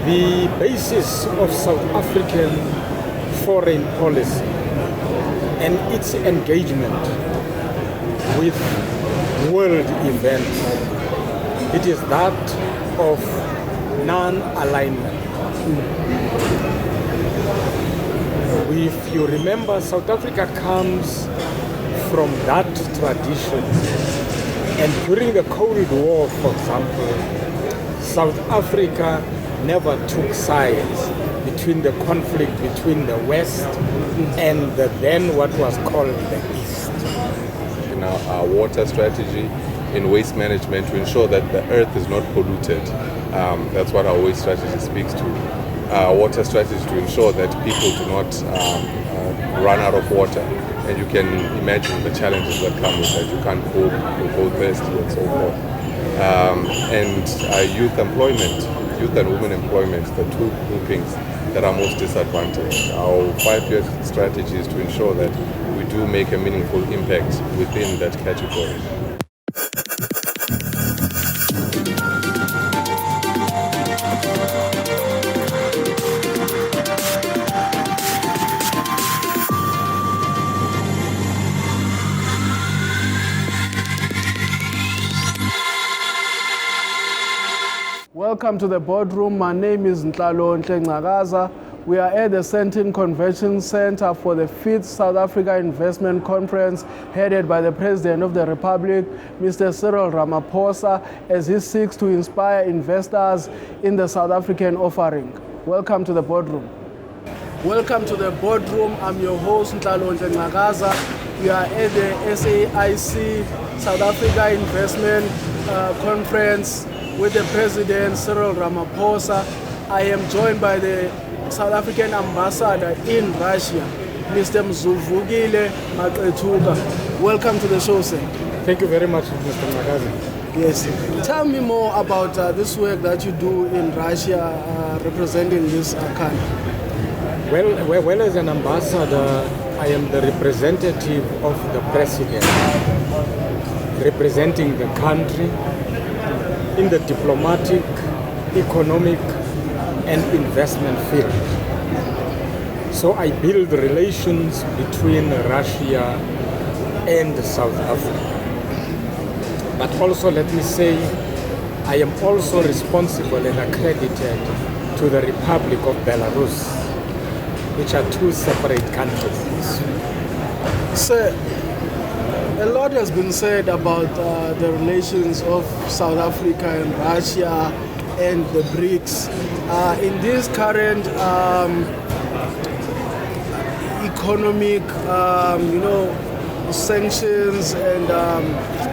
the basis of South African foreign policy and its engagement with world events, it is that of non-alignment. If you remember, South Africa comes from that tradition. And during the Cold War, for example, South Africa never took sides between the conflict between the West and the then what was called the East. In our water strategy, in waste management, to ensure that the earth is not polluted. That's what our waste strategy speaks to. Our water strategy to ensure that people do not run out of water. And you can imagine the challenges that come with that. You can't cope, you go thirsty and so forth. And youth employment, youth and women employment, the two groupings that are most disadvantaged. Our 5-year strategy is to ensure that we do make a meaningful impact within that category. Welcome to the boardroom. My name is Ntlalo Ntlengakaza. We are at the Sentin Convention Center for the 5th South Africa Investment Conference headed by the President of the Republic, Mr. Cyril Ramaphosa, as he seeks to inspire investors in the South African offering. Welcome to the boardroom. Welcome to the boardroom. I'm your host, Ntlalo Ntlengakaza. We are at the SAIC South Africa Investment Conference with the President Cyril Ramaphosa. I am joined by the South African Ambassador in Russia, Mr. Mzuvukile Maqethuka. Welcome to the show, sir. Thank you very much, Mr. Magazi. Yes. Tell me more about this work that you do in Russia representing this country. Well, as an ambassador, I am the representative of the President, representing the country in the diplomatic, economic, and investment field. So I build relations between Russia and South Africa. But also, let me say, I am also responsible and accredited to the Republic of Belarus, which are two separate countries. Sir, a lot has been said about the relations of South Africa and Russia and the BRICS. In this current economic, sanctions and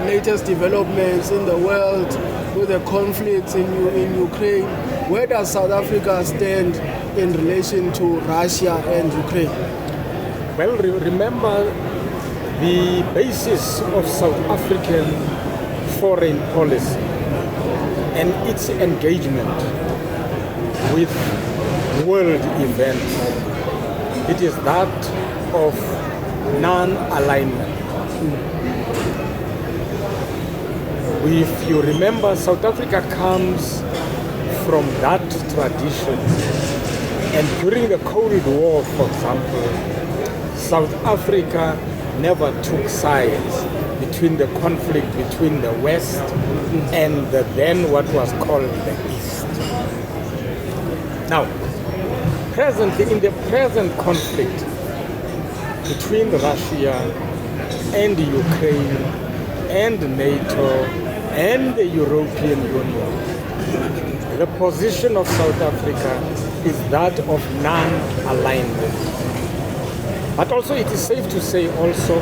latest developments in the world with the conflicts in Ukraine, where does South Africa stand in relation to Russia and Ukraine? Well, remember, the basis of South African foreign policy and its engagement with world events, it is that of non-alignment. If you remember, South Africa comes from that tradition. And during the Cold War, for example, South Africa never took sides between the conflict between the West and the then what was called the East. Now, presently, in the present conflict between Russia and Ukraine and NATO and the European Union, the position of South Africa is that of non-alignment. But also it is safe to say also,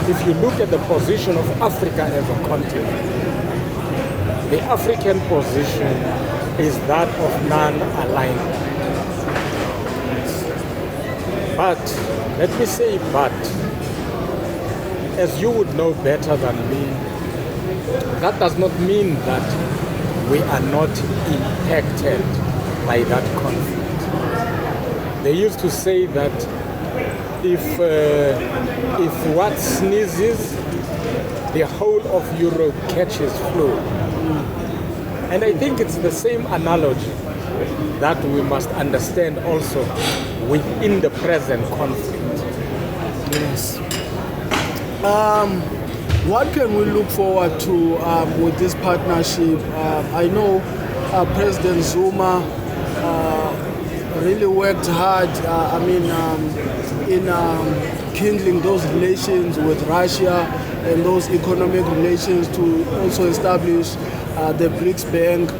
if you look at the position of Africa as a continent, the African position is that of non-alignment. But, let me say but, as you would know better than me, that does not mean that we are not impacted by that conflict. They used to say that if what sneezes, the whole of Europe catches flu. And I think it's the same analogy. that we must understand also within the present conflict. Yes. What can we look forward to with this partnership? I know President Zuma really worked hard, in kindling those relations with Russia and those economic relations to also establish the BRICS Bank.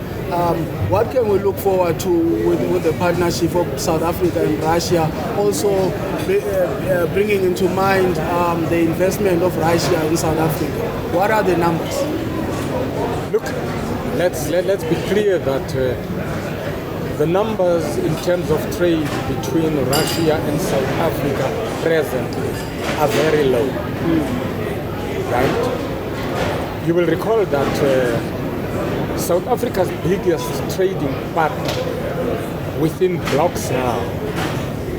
What can we look forward to with the partnership of South Africa and Russia? Also bringing into mind the investment of Russia in South Africa. What are the numbers? Look, let's be clear that the numbers in terms of trade between Russia and South Africa presently are very low. Right? You will recall that South Africa's biggest trading partner within blocks now,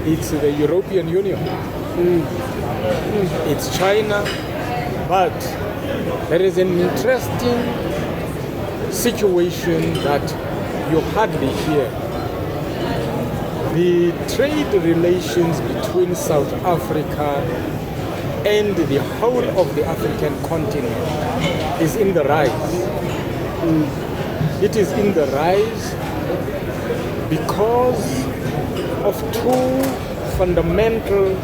it's the European Union. It's China, but there is an interesting situation that you hardly hear. The trade relations between South Africa and the whole of the African continent is in the rise. It is in the rise because of two fundamental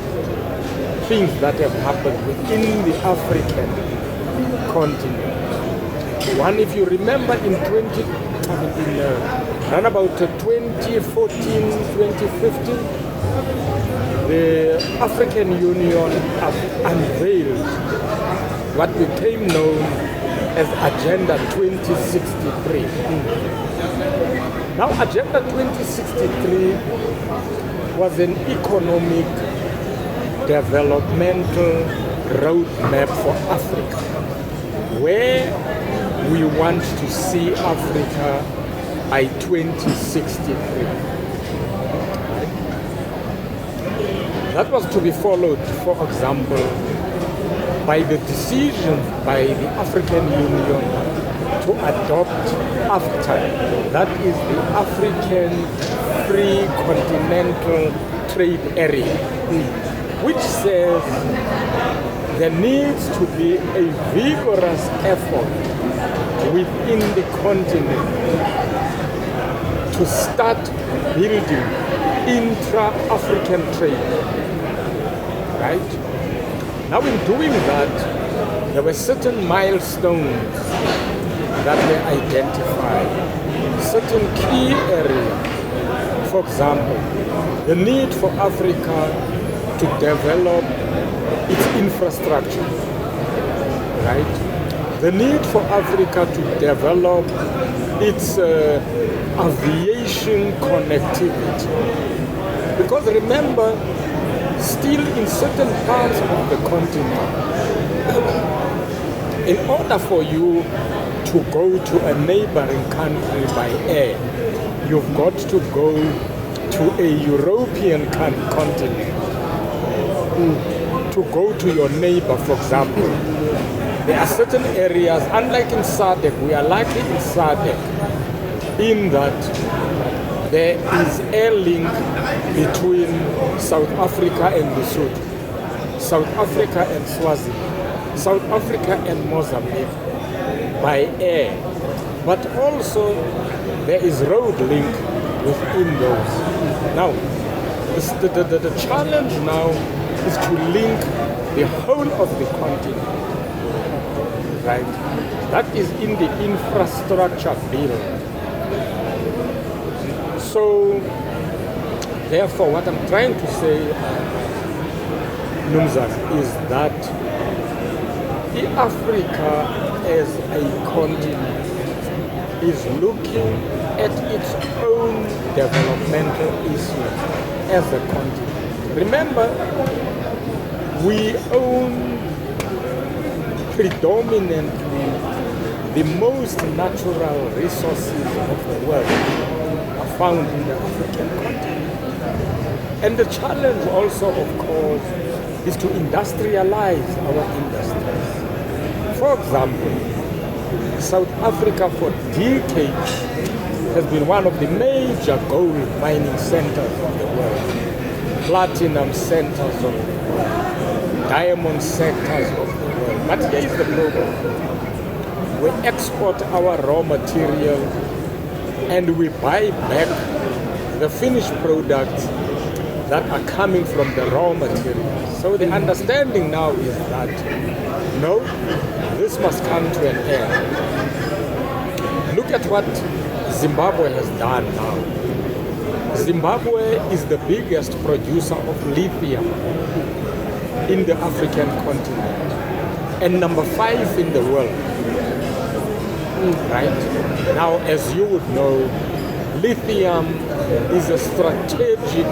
things that have happened within the African continent. One, if you remember, around about 2014, 2015, the African Union unveiled what became known as Agenda 2063. Now, Agenda 2063 was an economic developmental roadmap for Africa, where we want to see Africa by 2063. That was to be followed, for example, by the decision by the African Union to adopt AfCFTA, that is the African Free Continental Trade Area, which says there needs to be a vigorous effort within the continent to start building intra-African trade, right? Now, in doing that, there were certain milestones that were identified, certain key areas. For example, the need for Africa to develop its infrastructure, right? The need for Africa to develop its aviation connectivity. Because remember, still in certain parts of the continent, in order for you to go to a neighboring country by air, you've got to go to a European continent. To go to your neighbor, for example, there are certain areas, unlike in SADC, we are lucky in SADC, in that there is air link between South Africa and Lesotho, South Africa and Swaziland, South Africa and Mozambique by air. But also there is road link within those. Now, the challenge now is to link the whole of the continent, right? That is in the infrastructure bill. So, therefore, what I'm trying to say, Numzana, is that the Africa as a continent is looking at its own developmental issues as a continent. Remember, we own predominantly the most natural resources of the world are found in the African continent. And the challenge also, of course, is to industrialize our industries. For example, South Africa for decades has been one of the major gold mining centers of the world, platinum centers of the world, diamond sectors of the world. But here is the problem. We export our raw material and we buy back the finished products that are coming from the raw materials. So the understanding now is that, no, this must come to an end. Look at what Zimbabwe has done now. Zimbabwe is the biggest producer of lithium in the African continent and number 5 in the world. Right? Now, as you would know, lithium is a strategic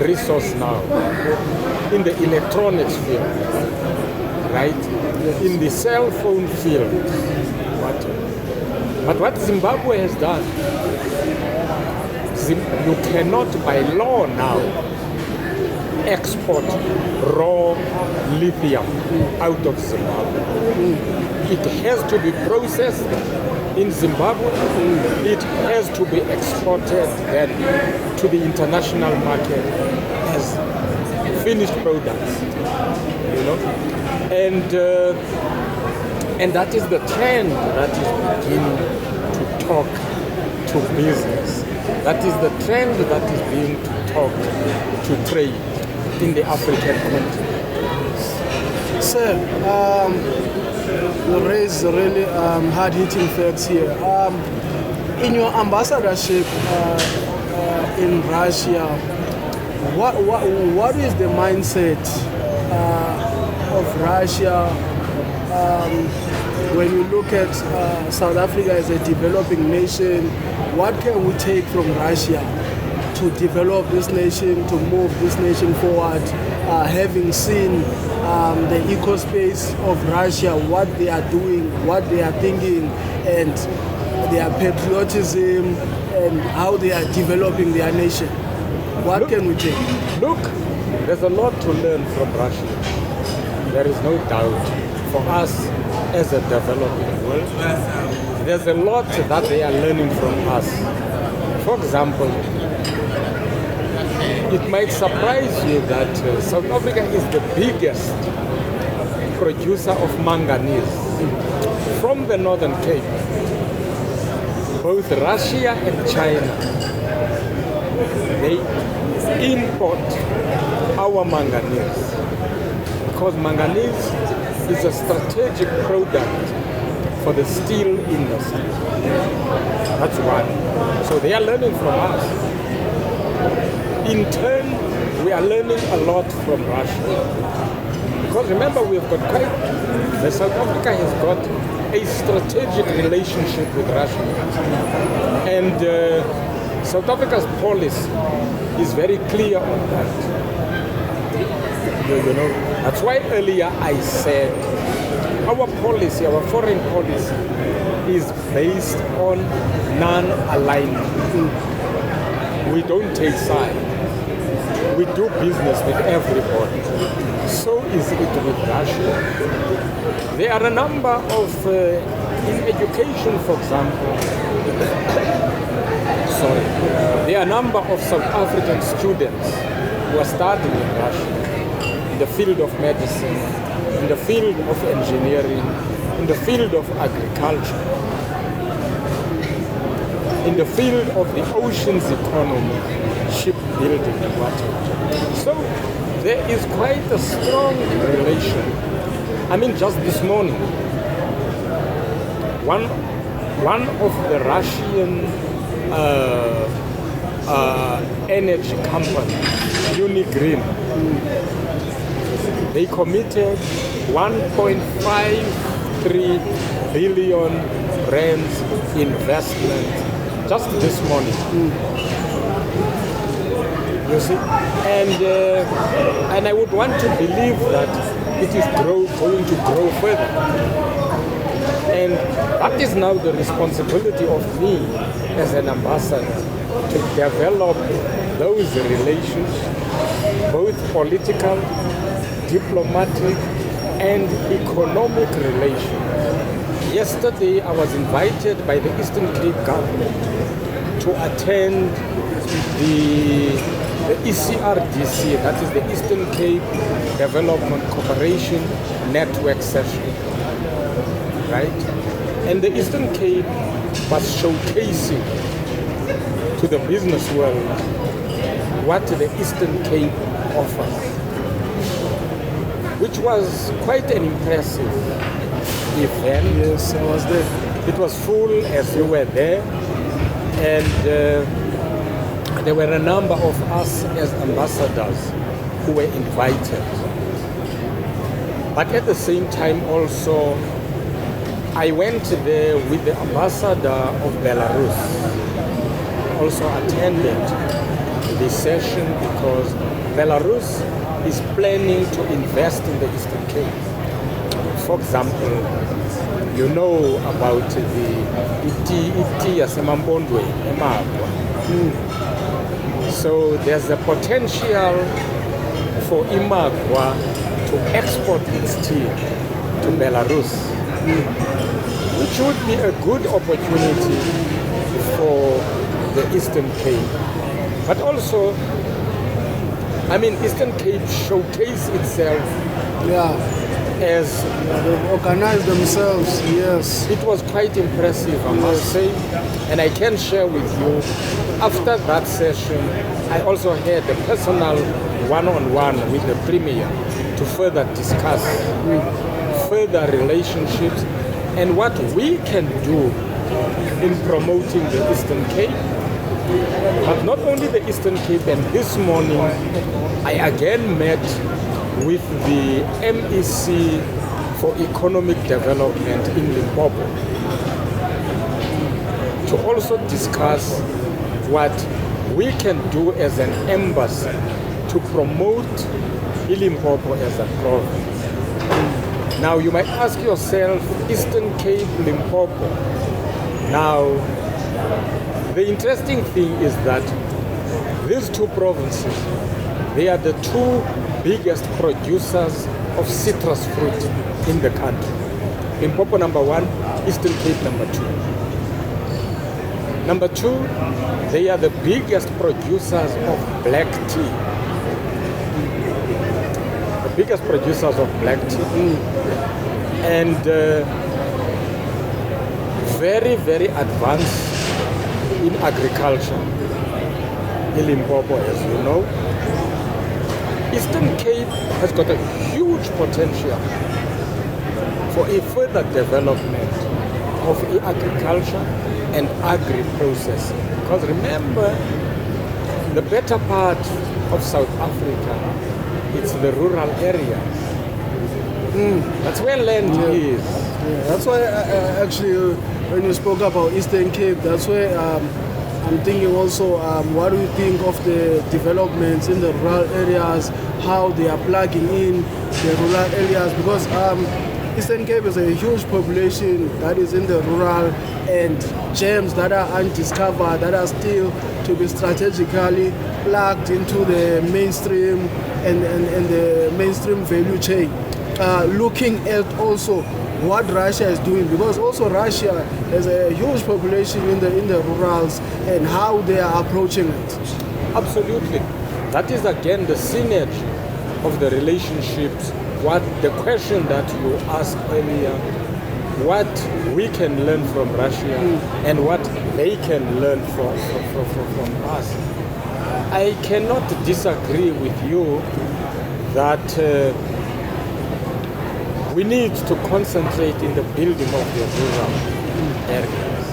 resource now in the electronics field, right? In the cell phone field. But what Zimbabwe has done, you cannot by law now export raw lithium out of Zimbabwe. It has to be processed in Zimbabwe. It has to be exported then to the international market as finished products, you know. And that is the trend that is beginning to talk to business. That is the trend that is being to talk to trade in the African continent. Sir, you raise really hard-hitting facts here. In your ambassadorship in Russia, what is the mindset of Russia when you look at South Africa as a developing nation? What can we take from Russia to develop this nation, to move this nation forward, having seen the eco-space of Russia, what they are doing, what they are thinking, and their patriotism, and how they are developing their nation? What can we take? Look, there's a lot to learn from Russia. There is no doubt for us as a developing world. There's a lot that they are learning from us. For example, it might surprise you that South Africa is the biggest producer of manganese from the Northern Cape. Both Russia and China, they import our manganese because manganese is a strategic product for the steel industry. That's one. So they are learning from us. In turn, we are learning a lot from Russia. Because remember, South Africa has got a strategic relationship with Russia. And South Africa's policy is very clear on that. You know, that's why earlier I said our policy, our foreign policy, is based on non-alignment. We don't take sides. We do business with everybody. So is it with Russia. There are a number of, in education, for example, there are a number of South African students who are studying in Russia, in the field of medicine, in the field of engineering, in the field of agriculture, in the field of the oceans economy, shipbuilding and whatever. So there is quite a strong relation. I mean, just this morning, one of the Russian energy companies, Unigreen, they committed 1.53 billion rands investment just this morning. You see, and I would want to believe that it is going to grow further. And that is now the responsibility of me as an ambassador to develop those relations, both political, diplomatic, and economic relations. Yesterday, I was invited by the Eastern Cape government to attend the ECRDC, that is the Eastern Cape Development Cooperation Network session, right? And the Eastern Cape was showcasing to the business world what the Eastern Cape offers, which was quite an impressive event. Yes, I was there. It was full as you were there, and there were a number of us as ambassadors who were invited. But at the same time also, I went there with the ambassador of Belarus, also attended the session because Belarus is planning to invest in the Eastern Cape. For example, you know about the iti yasemambondwe eMagwa. So there's a potential for iMagwa to export its tea to Belarus, which would be a good opportunity for the Eastern Cape. But also, I mean, Eastern Cape showcased itself as they organized themselves, yes. it was quite impressive, I must say, and I can share with you, after that session, I also had a personal one-on-one with the Premier to further discuss further relationships and what we can do in promoting the Eastern Cape. But not only the Eastern Cape, and this morning I again met with the MEC for Economic Development in Limpopo to also discuss what we can do as an embassy to promote Limpopo as a province. Now you might ask yourself, Eastern Cape, Limpopo. Now, the interesting thing is that these two provinces, they are the two biggest producers of citrus fruit in the country. Limpopo number one, Eastern Cape number two. Number two, they are the biggest producers of black tea. The biggest producers of black tea. And very, very advanced in agriculture in Limpopo, as you know. Eastern Cape has got a huge potential for a further development of agriculture and agri-processing. Because remember, the better part of South Africa, it's the rural areas. That's where land is. Yeah, that's why actually when you spoke about Eastern Cape, that's where I'm thinking also, what do you think of the developments in the rural areas, how they are plugging in the rural areas? Because Eastern Cape is a huge population that is in the rural, and gems that are undiscovered, that are still to be strategically plugged into the mainstream and the mainstream value chain. Looking at also what Russia is doing, because also Russia has a huge population in the rurals, and how they are approaching it. Absolutely. That is again the synergy of the relationships. What the question that you asked earlier, what we can learn from Russia and what they can learn from us. I cannot disagree with you that we need to concentrate in the building of the rural areas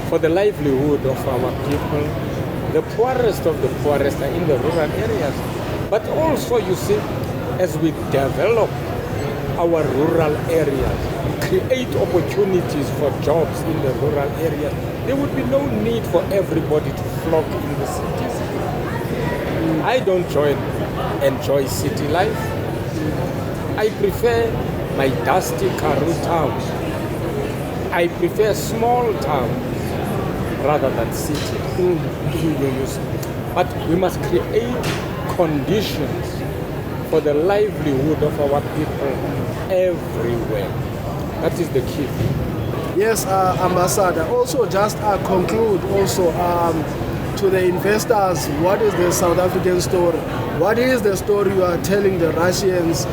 for the livelihood of our people. The poorest of the poorest are in the rural areas. But also, you see, as we develop our rural areas, create opportunities for jobs in the rural areas, there would be no need for everybody to flock in the cities. I don't enjoy city life. I prefer my dusty Karoo town. I prefer small towns rather than cities. But we must create conditions for the livelihood of our people everywhere. That is the key thing. Yes, Ambassador. Also, just conclude also to the investors, what is the South African story? What is the story you are telling the Russians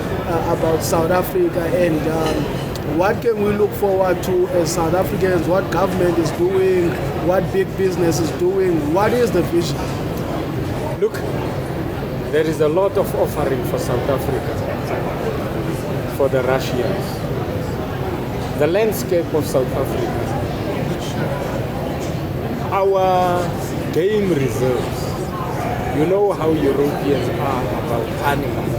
about South Africa, and what can we look forward to as South Africans? What government is doing? What big business is doing? What is the vision? Look, there is a lot of offering for South Africa, for the Russians. The landscape of South Africa, our game reserves. You know how Europeans are about animals.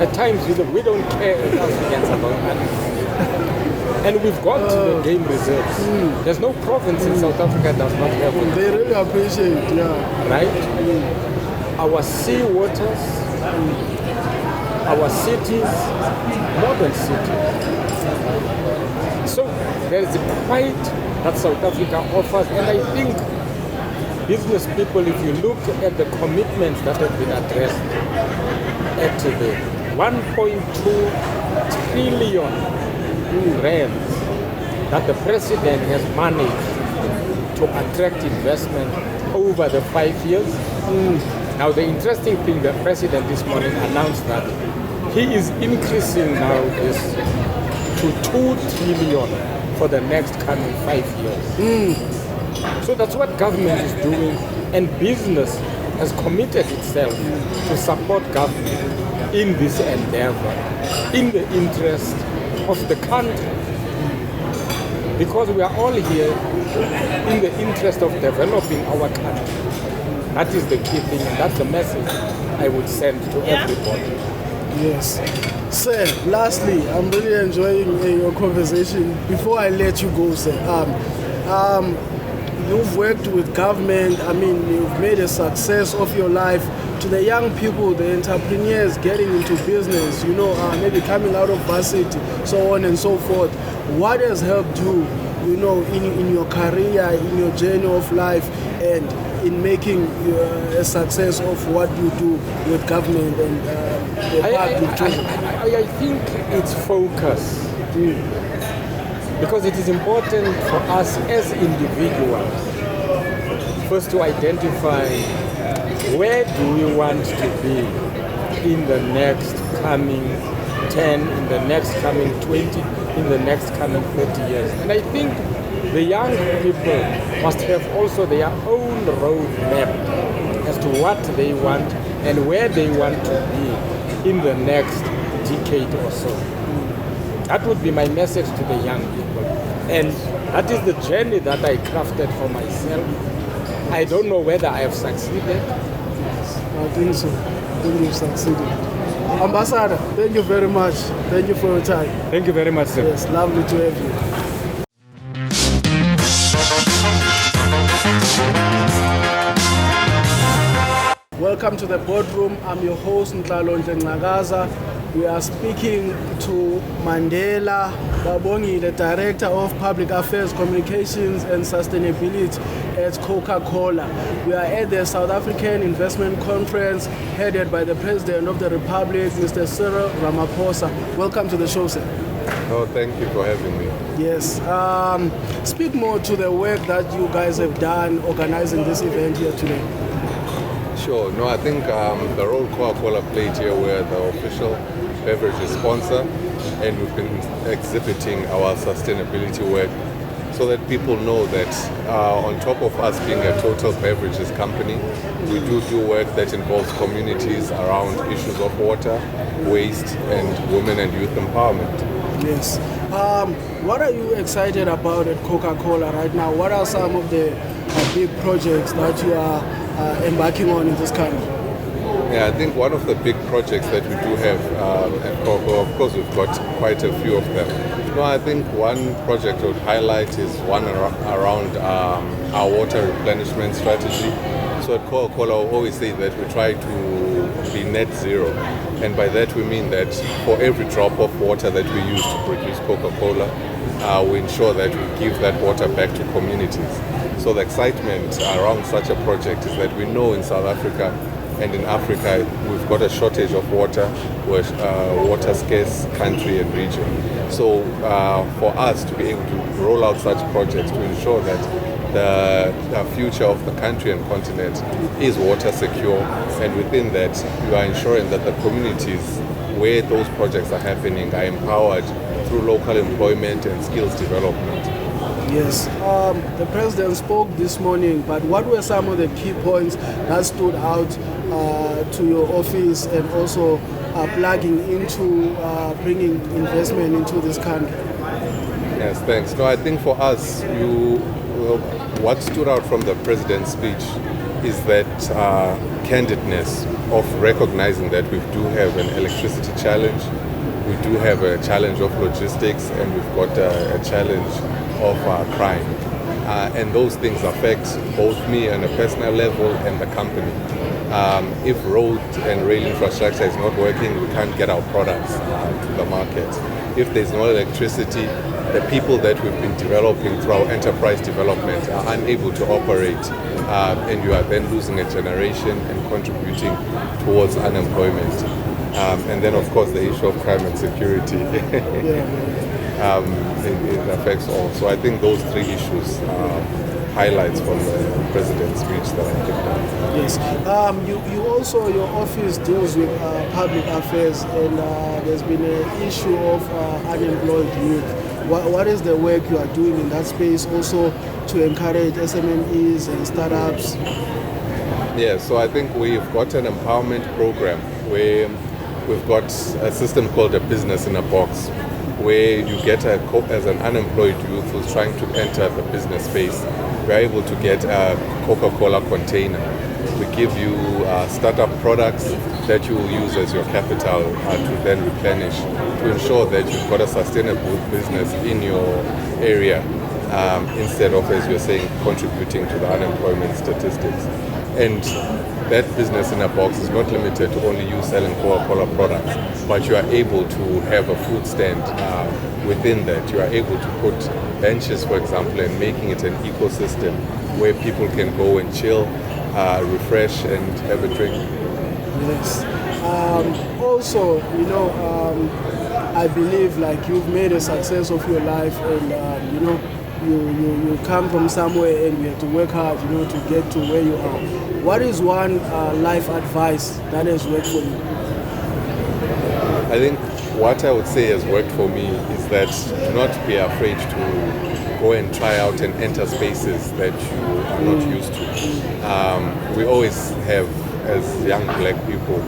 At times we don't care as Africans about animals. And we've got the game reserves. There's no province in South Africa that does not have it. They really appreciate, yeah. Right? Our sea waters, our cities, modern cities. So there is quite that South Africa offers, and I think business people, if you look at the commitments that have been addressed at the 1.2 trillion rands that the president has managed to attract investment over the 5 years. Now the interesting thing, the president this morning announced that he is increasing now this to 2 trillion for the next coming 5 years. So that's what government is doing, and business has committed itself to support government in this endeavor, in the interest of the country. Because we are all here in the interest of developing our country. That is the key thing, and that's the message I would send to everybody. Yes. Sir, lastly, I'm really enjoying your conversation. Before I let you go, sir, you've worked with government. I mean, you've made a success of your life. To the young people, the entrepreneurs getting into business, maybe coming out of varsity, so on and so forth. What has helped you, in your career, in your journey of life, and in making a success of what you do with government and the public too? I think it's focus. Because it is important for us as individuals first to identify where do we want to be in the next coming 10, in the next coming 20, in the next coming 30 years. And I think the young people must have also their own road map as to what they want and where they want to be in the next decade or so. That would be my message to the young people. And that is the journey that I crafted for myself. I don't know whether I have succeeded. I think so. I think you've succeeded. Ambassador, thank you very much. Thank you for your time. Thank you very much, sir. Yes, lovely to have you. Welcome to the boardroom. I'm your host, Nato. We are speaking to Mandela Babongi, the Director of Public Affairs, Communications and Sustainability at Coca-Cola. We are at the South African Investment Conference headed by the President of the Republic, Mr. Cyril Ramaphosa. Welcome to the show, sir. Oh, thank you for having me. Yes. Speak more to the work that you guys have done organizing this event here today. Sure. No, I think the role Coca-Cola played here, we're the official beverage sponsor, and we've been exhibiting our sustainability work so that people know that on top of us being a total beverages company, we do work that involves communities around issues of water, waste, and women and youth empowerment. Yes. What are you excited about at Coca-Cola right now? What are some of the big projects that you are embarking on in this country? Yeah, I think one of the big projects that we do have at Coca-Cola, of course we've got quite a few of them. No, I think one project I would highlight is one around our water replenishment strategy. So at Coca-Cola we always say that we try to be net zero. And by that we mean that for every drop of water that we use to produce Coca-Cola, we ensure that we give that water back to communities. So the excitement around such a project is that we know in South Africa And in Africa, we've got a shortage of water. We're a water scarce country and region. So for us to be able to roll out such projects to ensure that the future of the country and continent is water secure, and within that you are ensuring that the communities where those projects are happening are empowered through local employment and skills development. Yes, the president spoke this morning, but what were some of the key points that stood out to your office and also plugging into bringing investment into this country? Yes, thanks. No, I think for us, what stood out from the president's speech is that candidness of recognizing that we do have an electricity challenge, we do have a challenge of logistics, and we've got a challenge of crime. And those things affect both me on a personal level and the company. If road and rail infrastructure is not working, we can't get our products to the market. If there's no electricity, the people that we've been developing through our enterprise development are unable to operate, and you are then losing a generation and contributing towards unemployment. And then, of course, the issue of crime and security. It affects all. So I think those three issues are highlights from the president's speech that I picked up. Yes. You also, your office deals with public affairs, and there's been an issue of unemployed youth. What is the work you are doing in that space also to encourage SMEs and startups? Yeah, so I think we've got an empowerment program where we've got a system called a business in a box, where you get as an unemployed youth who's trying to enter the business space, we're able to get a Coca-Cola container. We give you startup products that you will use as your capital to then replenish, to ensure that you've got a sustainable business in your area, instead of, as you're saying, contributing to the unemployment statistics. And that business in a box is not limited to only you selling Coca-Cola products, but you are able to have a food stand within that. You are able to put benches, for example, and making it an ecosystem where people can go and chill, refresh, and have a drink. Yes. Also, I believe like you've made a success of your life, and you come from somewhere and you have to work hard, to get to where you are. What is one life advice that has worked for you? I think what I would say has worked for me is that do not be afraid to go and try out and enter spaces that you are not used to. We always have, as young black people,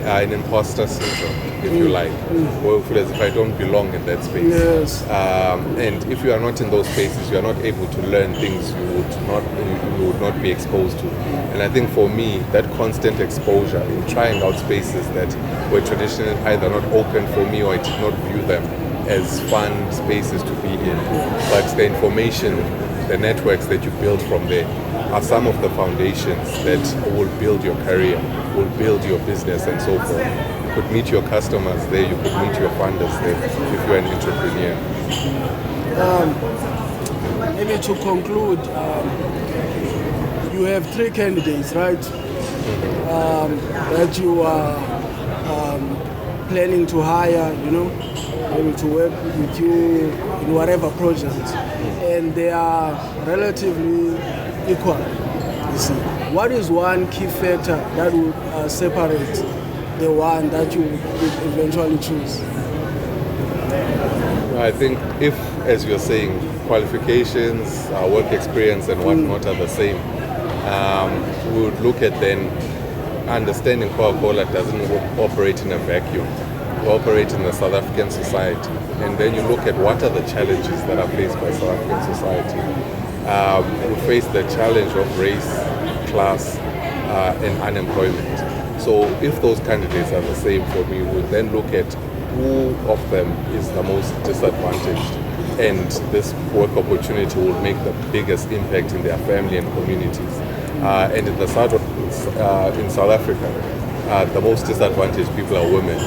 an imposter syndrome, if you like, where we feel as if I don't belong in that space. Yes. And if you are not in those spaces, you are not able to learn things you would not be exposed to. And I think for me, that constant exposure in trying out spaces that were traditionally either not open for me or I did not view them as fun spaces to be in. But the information, the networks that you build from there are some of the foundations that will build your career, will build your business and so forth. You could meet your customers there, you could meet your funders there if you're an entrepreneur. Maybe to conclude, you have three candidates, right? That you are planning to hire, maybe to work with you in whatever project, and they are relatively equal. You see, what is one key factor that would separate the one that you would eventually choose? I think if, as you're saying, qualifications, work experience and whatnot are the same, we would look at then understanding Coca-Cola doesn't operate in a vacuum. We operate in the South African society. And then you look at what are the challenges that are faced by South African society. We face the challenge of race, class, and unemployment. So if those candidates are the same for me, we'll then look at who of them is the most disadvantaged, and this work opportunity will make the biggest impact in their family and communities. And in South Africa, the most disadvantaged people are women.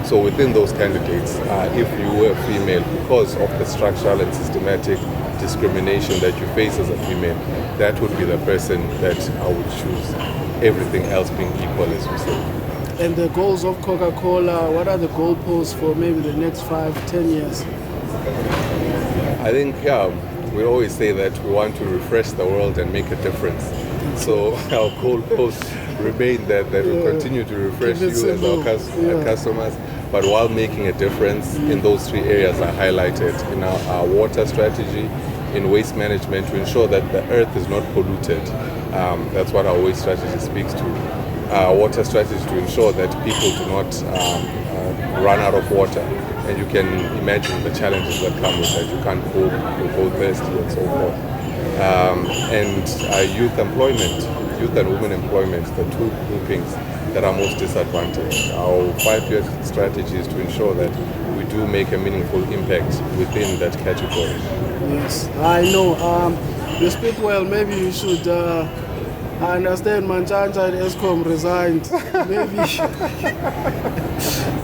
So within those candidates, if you were female, because of the structural and systematic discrimination that you face as a female, that would be the person that I would choose. everything else being equal, as we say. And the goals of Coca-Cola, what are the goalposts for maybe the next 5-10 years? I think, we always say that we want to refresh the world and make a difference. So our goalposts remain that we continue to refresh you as our customers, but while making a difference in those three areas I highlighted, in our water strategy, in waste management, to ensure that the earth is not polluted. That's what our waste strategy speaks to. Our water strategy to ensure that people do not run out of water. And you can imagine the challenges that come with that. You can't cook, you go thirsty and so forth. And youth employment, youth and women employment, the two groupings that are most disadvantaged. Our 5-year strategy is to ensure that we do make a meaningful impact within that category. Yes, I know. You speak well. Maybe you should. I understand Manchanja and Eskom resigned.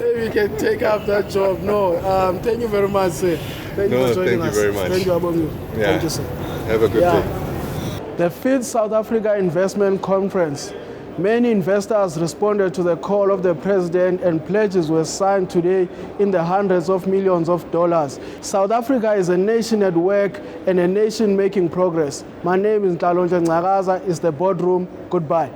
Maybe you can take up that job. No, thank you very much, sir. Thank you for joining us. Thank you very much. Thank you, Abongu. Yeah. Thank you, sir. Have a good day. The 5th South Africa Investment Conference. Many investors responded to the call of the president, and pledges were signed today in the hundreds of millions of dollars. South Africa is a nation at work and a nation making progress. My name is Nato. It's the boardroom. Goodbye.